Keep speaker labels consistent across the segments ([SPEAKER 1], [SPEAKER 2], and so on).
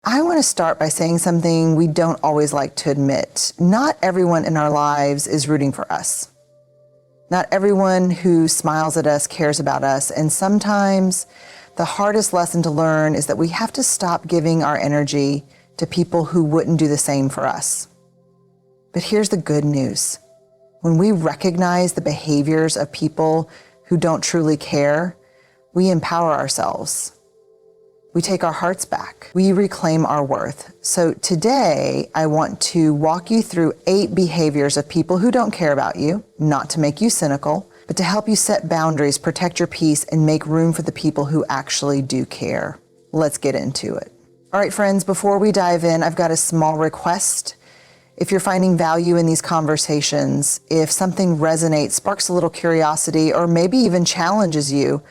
[SPEAKER 1] I want to start by saying something we don't always like to admit. Not everyone in our lives is rooting for us. Not everyone who smiles at us cares about us. And sometimes the hardest lesson to learn is that we have to stop giving our energy to people who wouldn't do the same for us. But here's the good news. When we recognize the behaviors of people who don't truly care, we empower ourselves. We take our hearts back. We reclaim our worth. So today, I want to walk you through 8 behaviors of people who don't care about you, not to make you cynical, but to help you set boundaries, protect your peace, and make room for the people who actually do care. Let's get into it. All right, friends, before we dive in, I've got a small request. If you're finding value in these conversations, if something resonates, sparks a little curiosity, or maybe even challenges you,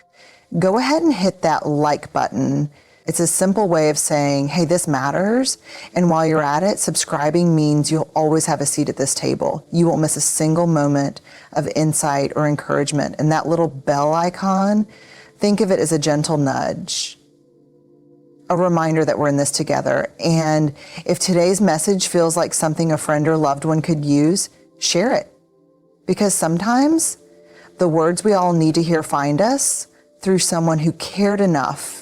[SPEAKER 1] go ahead and hit that like button. It's a simple way of saying, hey, this matters. And while you're at it, subscribing means you'll always have a seat at this table. You won't miss a single moment of insight or encouragement. And that little bell icon, think of it as a gentle nudge, a reminder that we're in this together. And if today's message feels like something a friend or loved one could use, share it. Because sometimes the words we all need to hear find us through someone who cared enough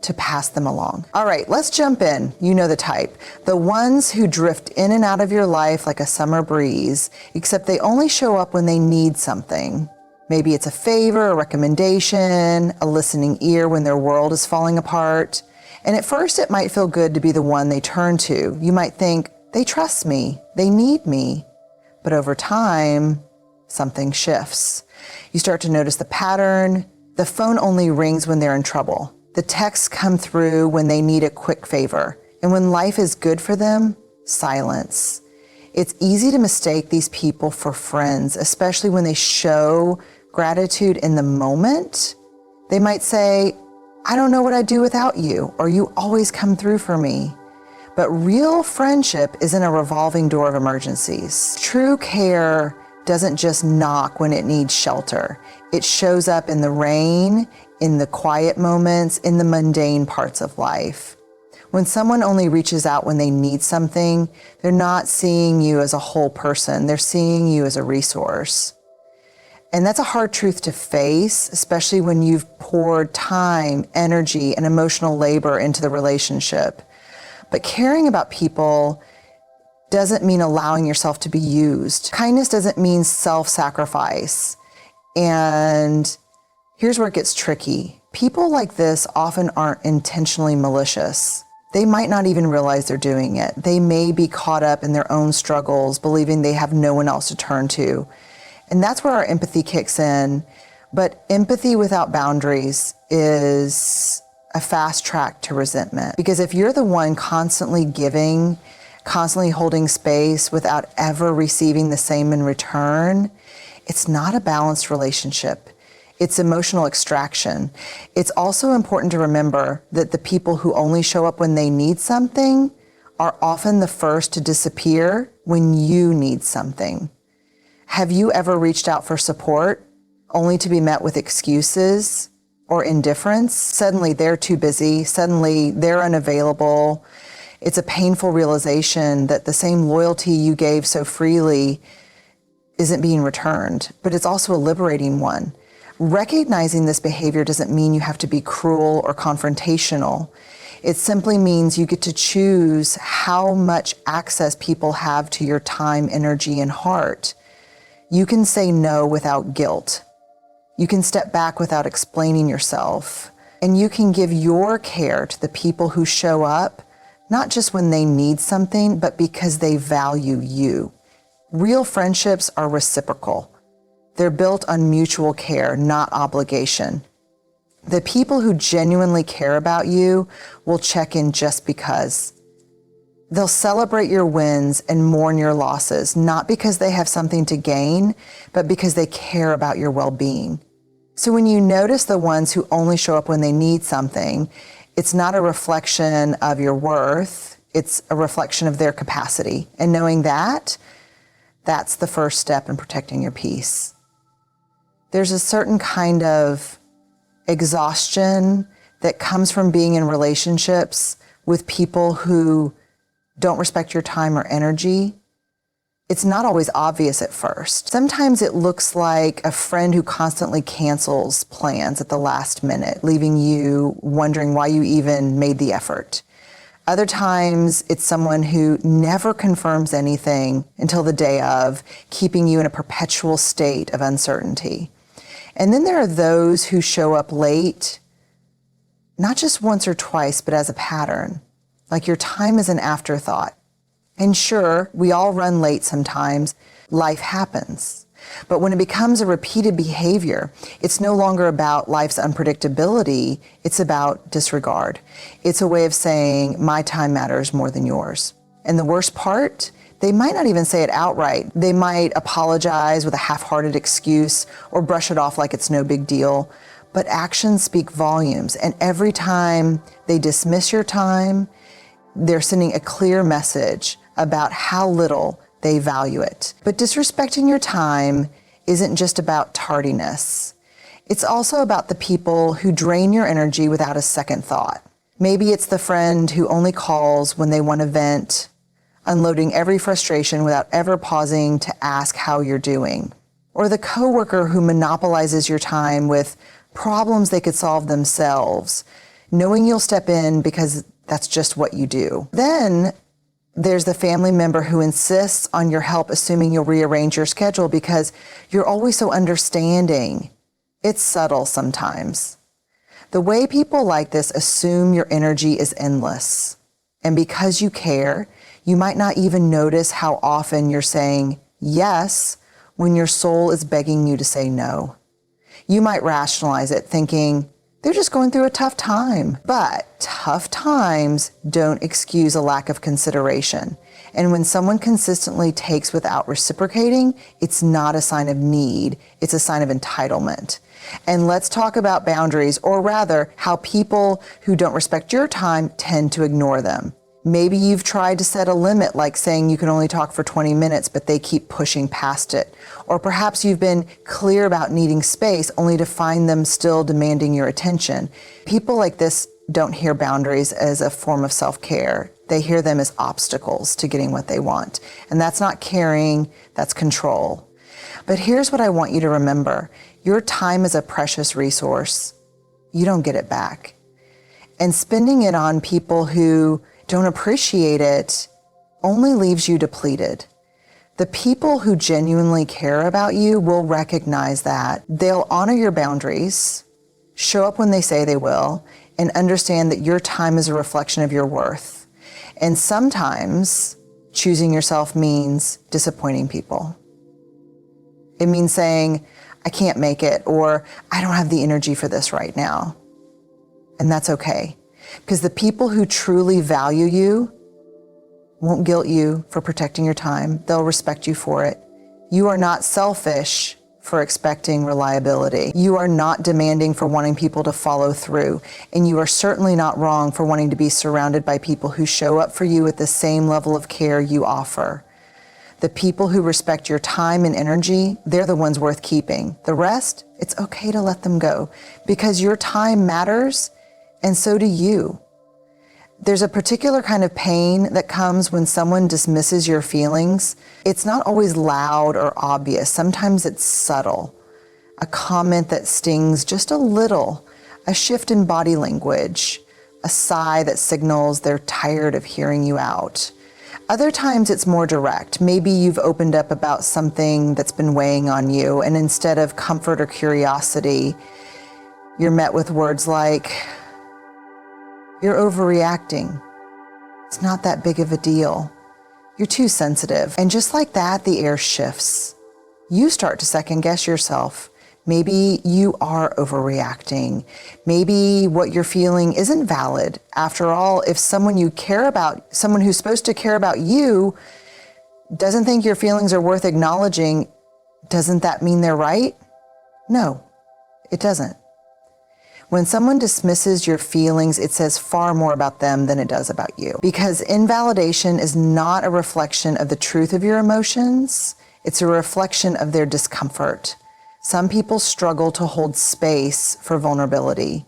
[SPEAKER 1] to pass them along. All right, let's jump in. You know the type. The ones who drift in and out of your life like a summer breeze, except they only show up when they need something. Maybe it's a favor, a recommendation, a listening ear when their world is falling apart. And at first it might feel good to be the one they turn to. You might think, they trust me, they need me. But over time, something shifts. You start to notice the pattern. The phone only rings when they're in trouble. The texts come through when they need a quick favor. And when life is good for them, silence. It's easy to mistake these people for friends, especially when they show gratitude in the moment. They might say, I don't know what I'd do without you, or you always come through for me. But real friendship isn't a revolving door of emergencies. True care doesn't just knock when it needs shelter. It shows up in the rain, in the quiet moments, in the mundane parts of life. When someone only reaches out when they need something, they're not seeing you as a whole person. They're seeing you as a resource. And that's a hard truth to face, especially when you've poured time, energy, and emotional labor into the relationship. But caring about people doesn't mean allowing yourself to be used. Kindness doesn't mean self-sacrifice. And here's where it gets tricky. People like this often aren't intentionally malicious. They might not even realize they're doing it. They may be caught up in their own struggles, believing they have no one else to turn to. And that's where our empathy kicks in. But empathy without boundaries is a fast track to resentment. Because if you're the one constantly giving, constantly holding space without ever receiving the same in return, it's not a balanced relationship. It's emotional extraction. It's also important to remember that the people who only show up when they need something are often the first to disappear when you need something. Have you ever reached out for support only to be met with excuses or indifference? Suddenly they're too busy. Suddenly they're unavailable. It's a painful realization that the same loyalty you gave so freely isn't being returned, but it's also a liberating one. Recognizing this behavior doesn't mean you have to be cruel or confrontational. It simply means you get to choose how much access people have to your time, energy, and heart. You can say no without guilt. You can step back without explaining yourself. And you can give your care to the people who show up, not just when they need something, but because they value you. Real friendships are reciprocal. They're built on mutual care, not obligation. The people who genuinely care about you will check in just because. They'll celebrate your wins and mourn your losses, not because they have something to gain, but because they care about your well-being. So when you notice the ones who only show up when they need something, it's not a reflection of your worth, it's a reflection of their capacity. And knowing that, that's the first step in protecting your peace. There's a certain kind of exhaustion that comes from being in relationships with people who don't respect your time or energy, it's not always obvious at first. Sometimes it looks like a friend who constantly cancels plans at the last minute, leaving you wondering why you even made the effort. Other times it's someone who never confirms anything until the day of, keeping you in a perpetual state of uncertainty. And then there are those who show up late, not just once or twice, but as a pattern. Like your time is an afterthought. And sure, we all run late sometimes. Life happens. But when it becomes a repeated behavior, it's no longer about life's unpredictability. It's about disregard. It's a way of saying, my time matters more than yours. And the worst part, they might not even say it outright. They might apologize with a half-hearted excuse or brush it off like it's no big deal. But actions speak volumes. And every time they dismiss your time, they're sending a clear message about how little they value it. But disrespecting your time isn't just about tardiness. It's also about the people who drain your energy without a second thought. Maybe it's the friend who only calls when they want to vent, unloading every frustration without ever pausing to ask how you're doing. Or the coworker who monopolizes your time with problems they could solve themselves, knowing you'll step in because that's just what you do. Then there's the family member who insists on your help, assuming you'll rearrange your schedule because you're always so understanding. It's subtle sometimes. The way people like this assume your energy is endless. And because you care, you might not even notice how often you're saying yes when your soul is begging you to say no. You might rationalize it thinking, they're just going through a tough time. But tough times don't excuse a lack of consideration. And when someone consistently takes without reciprocating, it's not a sign of need, it's a sign of entitlement. And let's talk about boundaries, or rather, how people who don't respect your time tend to ignore them. Maybe you've tried to set a limit, like saying you can only talk for 20 minutes, but they keep pushing past it. Or perhaps you've been clear about needing space, only to find them still demanding your attention. People like this don't hear boundaries as a form of self-care. They hear them as obstacles to getting what they want. And that's not caring, that's control. But here's what I want you to remember. Your time is a precious resource. You don't get it back. And spending it on people who don't appreciate it only leaves you depleted. The people who genuinely care about you will recognize that. They'll honor your boundaries, show up when they say they will, and understand that your time is a reflection of your worth. And sometimes choosing yourself means disappointing people. It means saying, I can't make it, or I don't have the energy for this right now. And that's okay. Because the people who truly value you won't guilt you for protecting your time. They'll respect you for it. You are not selfish for expecting reliability. You are not demanding for wanting people to follow through. And you are certainly not wrong for wanting to be surrounded by people who show up for you with the same level of care you offer. The people who respect your time and energy, they're the ones worth keeping. The rest, it's okay to let them go because your time matters. And so do you. There's a particular kind of pain that comes when someone dismisses your feelings. It's not always loud or obvious. Sometimes it's subtle. A comment that stings just a little, a shift in body language, a sigh that signals they're tired of hearing you out. Other times it's more direct. Maybe you've opened up about something that's been weighing on you, and instead of comfort or curiosity, you're met with words like, you're overreacting. It's not that big of a deal. You're too sensitive. And just like that, the air shifts. You start to second guess yourself. Maybe you are overreacting. Maybe what you're feeling isn't valid. After all, if someone you care about, someone who's supposed to care about you, doesn't think your feelings are worth acknowledging, doesn't that mean they're right? No, it doesn't. When someone dismisses your feelings, it says far more about them than it does about you. Because invalidation is not a reflection of the truth of your emotions. It's a reflection of their discomfort. Some people struggle to hold space for vulnerability.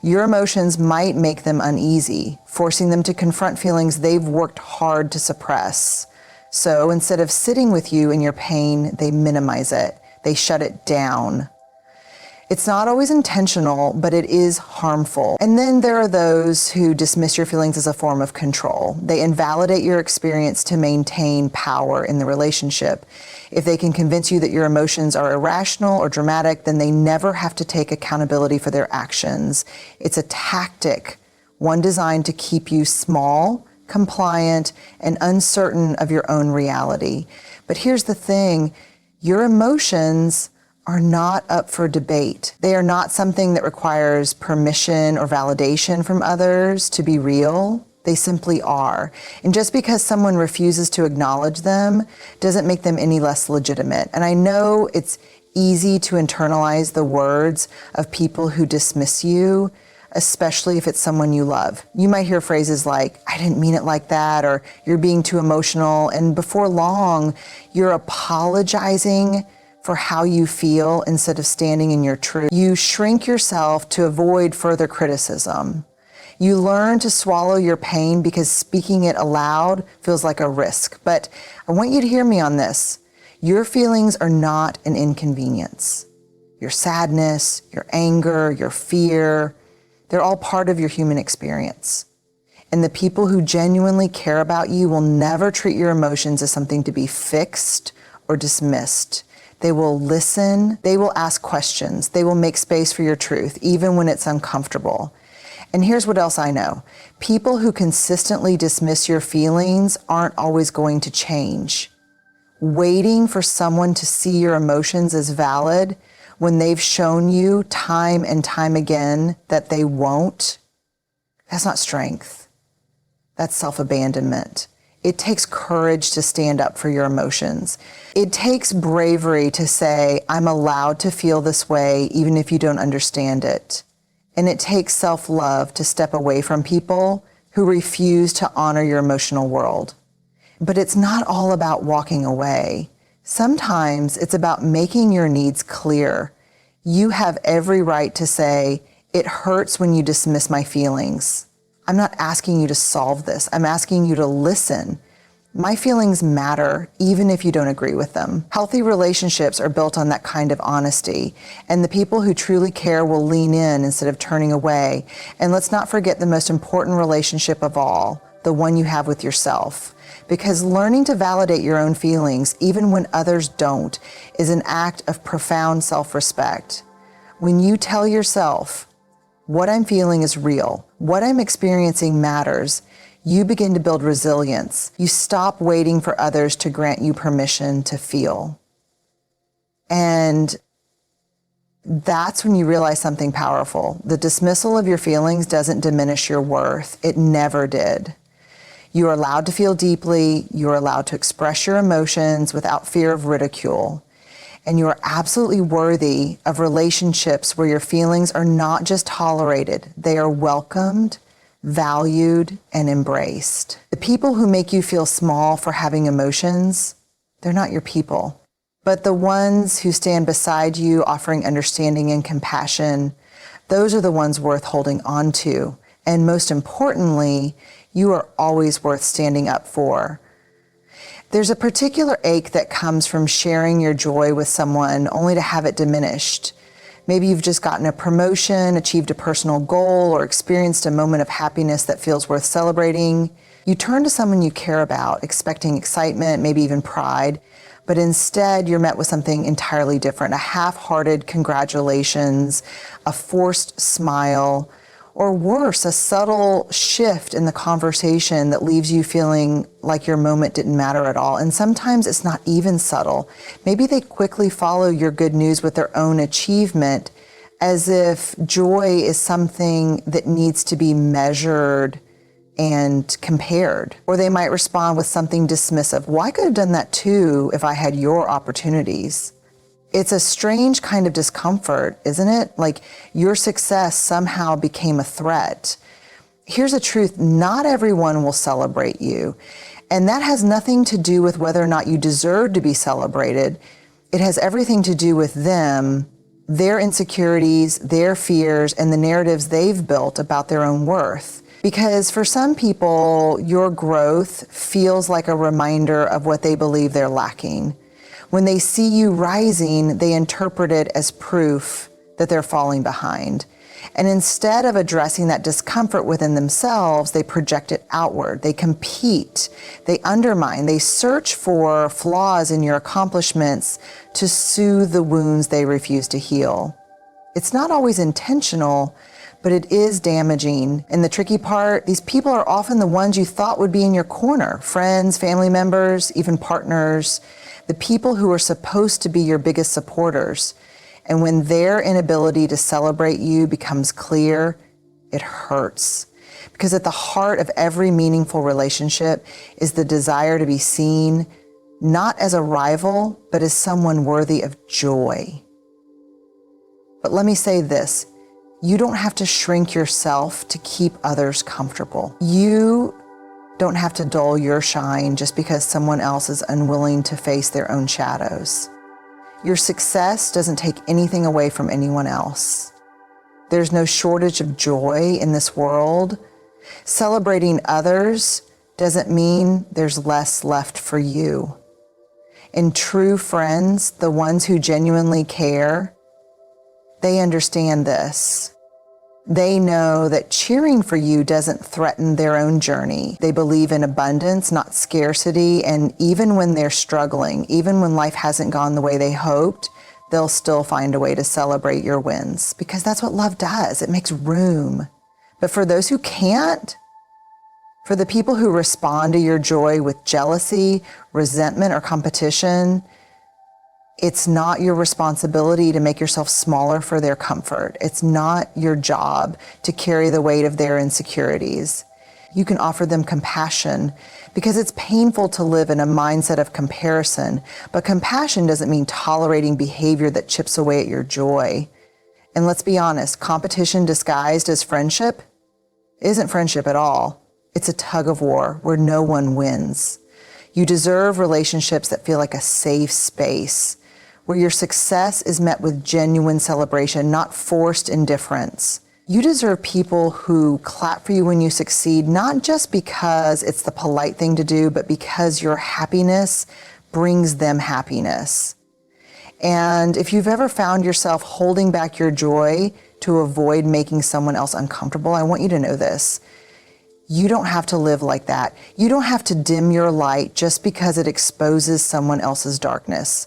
[SPEAKER 1] Your emotions might make them uneasy, forcing them to confront feelings they've worked hard to suppress. So instead of sitting with you in your pain, they minimize it. They shut it down. It's not always intentional, but it is harmful. And then there are those who dismiss your feelings as a form of control. They invalidate your experience to maintain power in the relationship. If they can convince you that your emotions are irrational or dramatic, then they never have to take accountability for their actions. It's a tactic, one designed to keep you small, compliant, and uncertain of your own reality. But here's the thing, your emotions are not up for debate. They are not something that requires permission or validation from others to be real. They simply are. And just because someone refuses to acknowledge them doesn't make them any less legitimate. And I know it's easy to internalize the words of people who dismiss you, especially if it's someone you love. You might hear phrases like, I didn't mean it like that, or you're being too emotional. And before long, you're apologizing for how you feel instead of standing in your truth. You shrink yourself to avoid further criticism. You learn to swallow your pain because speaking it aloud feels like a risk. But I want you to hear me on this. Your feelings are not an inconvenience. Your sadness, your anger, your fear, they're all part of your human experience. And the people who genuinely care about you will never treat your emotions as something to be fixed or dismissed. They will listen, they will ask questions, they will make space for your truth, even when it's uncomfortable. And here's what else I know. People who consistently dismiss your feelings aren't always going to change. Waiting for someone to see your emotions as valid when they've shown you time and time again that they won't, that's not strength. That's self-abandonment. It takes courage to stand up for your emotions. It takes bravery to say, I'm allowed to feel this way even if you don't understand it. And it takes self-love to step away from people who refuse to honor your emotional world. But it's not all about walking away. Sometimes it's about making your needs clear. You have every right to say, it hurts when you dismiss my feelings. I'm not asking you to solve this. I'm asking you to listen. My feelings matter, even if you don't agree with them. Healthy relationships are built on that kind of honesty, and the people who truly care will lean in instead of turning away. And let's not forget the most important relationship of all, the one you have with yourself. Because learning to validate your own feelings, even when others don't, is an act of profound self-respect. When you tell yourself, what I'm feeling is real, what I'm experiencing matters, you begin to build resilience. You stop waiting for others to grant you permission to feel. And that's when you realize something powerful. The dismissal of your feelings doesn't diminish your worth. It never did. You are allowed to feel deeply. You are allowed to express your emotions without fear of ridicule. And you are absolutely worthy of relationships where your feelings are not just tolerated, they are welcomed, valued, and embraced. The people who make you feel small for having emotions, they're not your people. But the ones who stand beside you offering understanding and compassion, those are the ones worth holding on to. And most importantly, you are always worth standing up for. There's a particular ache that comes from sharing your joy with someone only to have it diminished. Maybe you've just gotten a promotion, achieved a personal goal, or experienced a moment of happiness that feels worth celebrating. You turn to someone you care about, expecting excitement, maybe even pride, but instead you're met with something entirely different, a half-hearted congratulations, a forced smile, or worse, a subtle shift in the conversation that leaves you feeling like your moment didn't matter at all. And sometimes it's not even subtle. Maybe they quickly follow your good news with their own achievement, as if joy is something that needs to be measured and compared. Or they might respond with something dismissive. Well, I could have done that too if I had your opportunities. It's a strange kind of discomfort, isn't it? Like your success somehow became a threat. Here's the truth, not everyone will celebrate you. And that has nothing to do with whether or not you deserve to be celebrated. It has everything to do with them their insecurities, their fears, and the narratives they've built about their own worth. Because for some people, your growth feels like a reminder of what they believe they're lacking. When they see you rising, they interpret it as proof that they're falling behind. And instead of addressing that discomfort within themselves, they project it outward. They compete, they undermine, they search for flaws in your accomplishments to soothe the wounds they refuse to heal. It's not always intentional, but it is damaging. And the tricky part, these people are often the ones you thought would be in your corner. Friends, family members, even partners, the people who are supposed to be your biggest supporters. And when their inability to celebrate you becomes clear, it hurts. Because at the heart of every meaningful relationship is the desire to be seen, not as a rival, but as someone worthy of joy. But let me say this, you don't have to shrink yourself to keep others comfortable. You don't have to dull your shine just because someone else is unwilling to face their own shadows. Your success doesn't take anything away from anyone else. There's no shortage of joy in this world. Celebrating others doesn't mean there's less left for you. And true friends, the ones who genuinely care, they understand this. They know that cheering for you doesn't threaten their own journey. They believe in abundance, not scarcity, and even when they're struggling, even when life hasn't gone the way they hoped, they'll still find a way to celebrate your wins, because that's what love does. It makes room. But for those who can't, for the people who respond to your joy with jealousy, resentment, or competition, it's not your responsibility to make yourself smaller for their comfort. It's not your job to carry the weight of their insecurities. You can offer them compassion because it's painful to live in a mindset of comparison, but compassion doesn't mean tolerating behavior that chips away at your joy. And let's be honest, competition disguised as friendship isn't friendship at all. It's a tug of war where no one wins. You deserve relationships that feel like a safe space, where your success is met with genuine celebration, not forced indifference. You deserve people who clap for you when you succeed, not just because it's the polite thing to do, but because your happiness brings them happiness. And if you've ever found yourself holding back your joy to avoid making someone else uncomfortable, I want you to know this. You don't have to live like that. You don't have to dim your light just because it exposes someone else's darkness.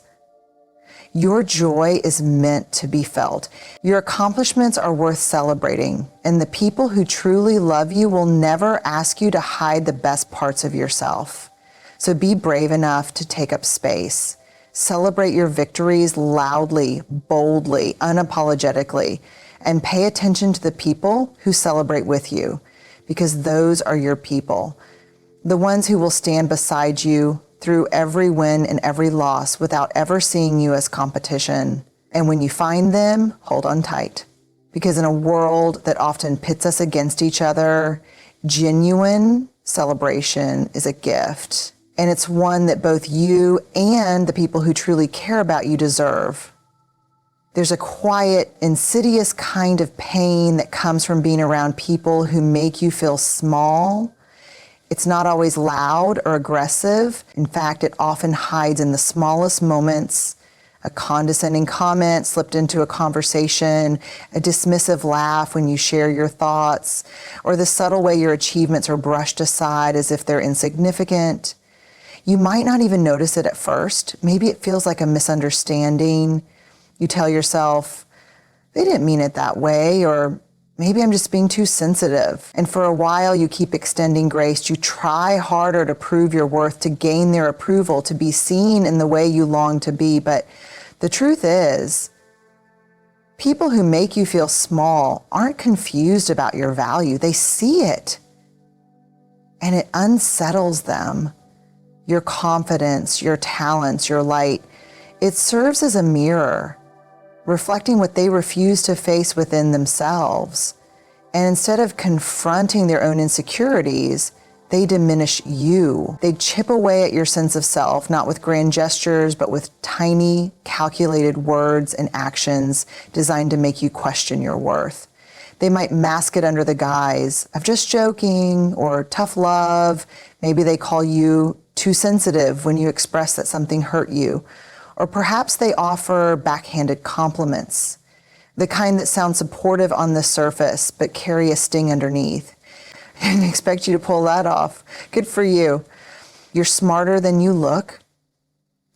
[SPEAKER 1] Your joy is meant to be felt. Your accomplishments are worth celebrating, and the people who truly love you will never ask you to hide the best parts of yourself. So be brave enough to take up space. Celebrate your victories loudly, boldly, unapologetically, and pay attention to the people who celebrate with you, because those are your people. The ones who will stand beside you through every win and every loss without ever seeing you as competition. And when you find them, hold on tight. Because in a world that often pits us against each other, genuine celebration is a gift. And it's one that both you and the people who truly care about you deserve. There's a quiet, insidious kind of pain that comes from being around people who make you feel small. It's not always loud or aggressive. In fact, it often hides in the smallest moments. A condescending comment slipped into a conversation, a dismissive laugh when you share your thoughts, or the subtle way your achievements are brushed aside as if they're insignificant. You might not even notice it at first. Maybe it feels like a misunderstanding. You tell yourself, they didn't mean it that way, or maybe I'm just being too sensitive. And for a while, you keep extending grace. You try harder to prove your worth, to gain their approval, to be seen in the way you long to be. But the truth is, people who make you feel small aren't confused about your value. They see it, and it unsettles them. Your confidence, your talents, your light, it serves as a mirror, reflecting what they refuse to face within themselves. And instead of confronting their own insecurities, They diminish you. They chip away at your sense of self, not with grand gestures, but with tiny, calculated words and actions designed to make you question your worth. They might mask it under the guise of just joking or tough love. Maybe they call you too sensitive when you express that something hurt you. Or perhaps they offer backhanded compliments, the kind that sound supportive on the surface but carry a sting underneath. I didn't expect you to pull that off. Good for you. You're smarter than you look.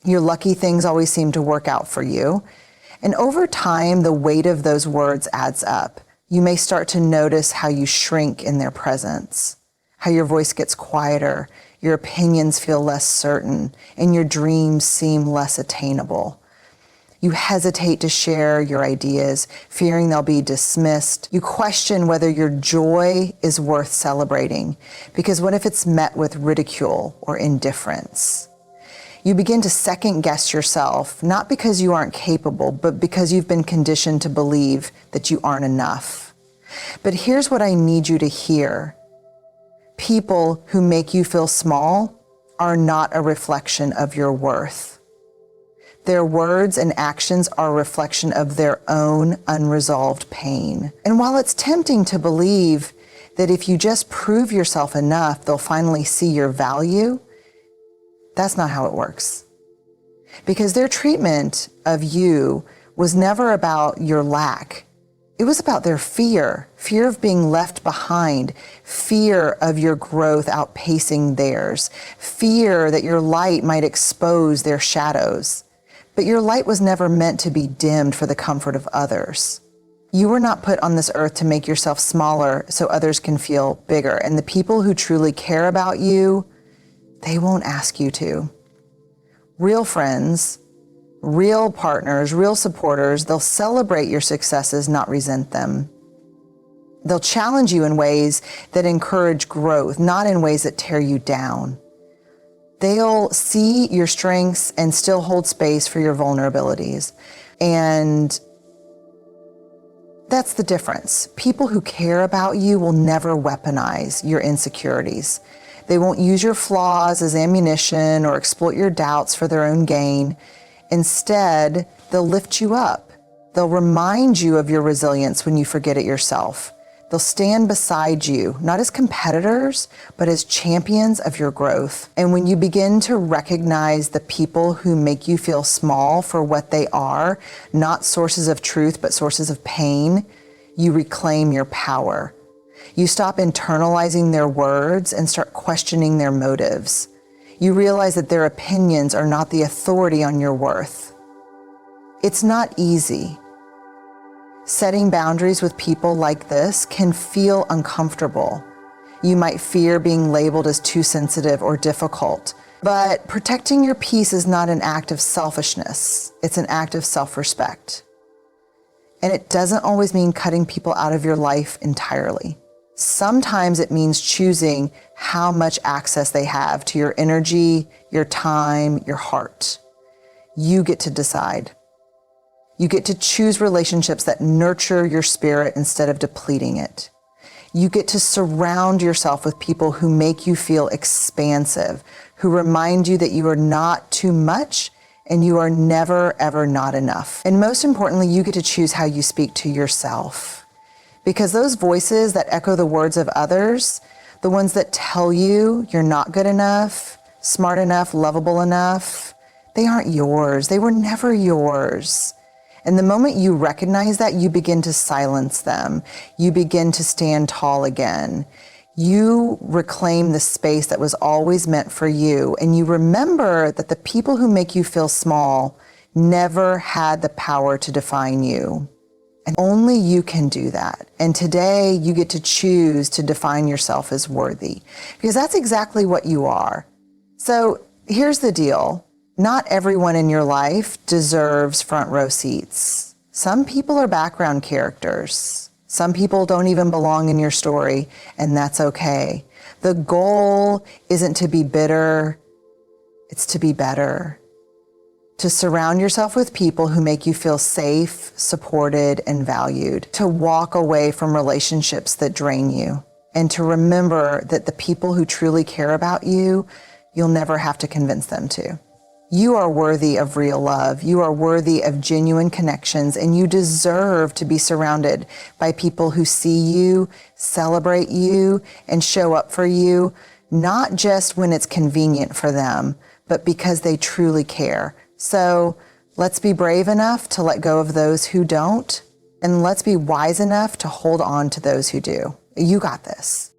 [SPEAKER 1] Your lucky things always seem to work out for you. And over time, the weight of those words adds up. You may start to notice how you shrink in their presence, how your voice gets quieter, your opinions feel less certain, and your dreams seem less attainable. You hesitate to share your ideas, fearing they'll be dismissed. You question whether your joy is worth celebrating, because what if it's met with ridicule or indifference? You begin to second guess yourself, not because you aren't capable, but because you've been conditioned to believe that you aren't enough. But here's what I need you to hear. People who make you feel small are not a reflection of your worth. Their words and actions are a reflection of their own unresolved pain. And while it's tempting to believe that if you just prove yourself enough, they'll finally see your value, that's not how it works. Because their treatment of you was never about your lack. It was about their fear of being left behind, fear of your growth outpacing theirs, fear that your light might expose their shadows. But your light was never meant to be dimmed for the comfort of others. You were not put on this earth to make yourself smaller so others can feel bigger. And the people who truly care about you, they won't ask you to. Real friends, real partners, real supporters, they'll celebrate your successes, not resent them. They'll challenge you in ways that encourage growth, not in ways that tear you down. They'll see your strengths and still hold space for your vulnerabilities. And that's the difference. People who care about you will never weaponize your insecurities. They won't use your flaws as ammunition or exploit your doubts for their own gain. Instead, they'll lift you up. They'll remind you of your resilience when you forget it yourself. They'll stand beside you, not as competitors, but as champions of your growth. And when you begin to recognize the people who make you feel small for what they are, not sources of truth, but sources of pain, you reclaim your power. You stop internalizing their words and start questioning their motives. You realize that their opinions are not the authority on your worth. It's not easy. Setting boundaries with people like this can feel uncomfortable. You might fear being labeled as too sensitive or difficult, but protecting your peace is not an act of selfishness. It's an act of self-respect. And it doesn't always mean cutting people out of your life entirely. Sometimes it means choosing how much access they have to your energy, your time, your heart. You get to decide. You get to choose relationships that nurture your spirit instead of depleting it. You get to surround yourself with people who make you feel expansive, who remind you that you are not too much and you are never, ever not enough. And most importantly, you get to choose how you speak to yourself. Because those voices that echo the words of others, the ones that tell you you're not good enough, smart enough, lovable enough, they aren't yours. They were never yours. And the moment you recognize that, you begin to silence them. You begin to stand tall again. You reclaim the space that was always meant for you. And you remember that the people who make you feel small never had the power to define you. And only you can do that. And today you get to choose to define yourself as worthy, because that's exactly what you are. So here's the deal. Not everyone in your life deserves front row seats. Some people are background characters. Some people don't even belong in your story, and that's okay. The goal isn't to be bitter, it's to be better. To surround yourself with people who make you feel safe, supported, and valued. To walk away from relationships that drain you and to remember that the people who truly care about you, you'll never have to convince them to. You are worthy of real love. You are worthy of genuine connections, and you deserve to be surrounded by people who see you, celebrate you, and show up for you, not just when it's convenient for them, but because they truly care. So let's be brave enough to let go of those who don't, and let's be wise enough to hold on to those who do. You got this.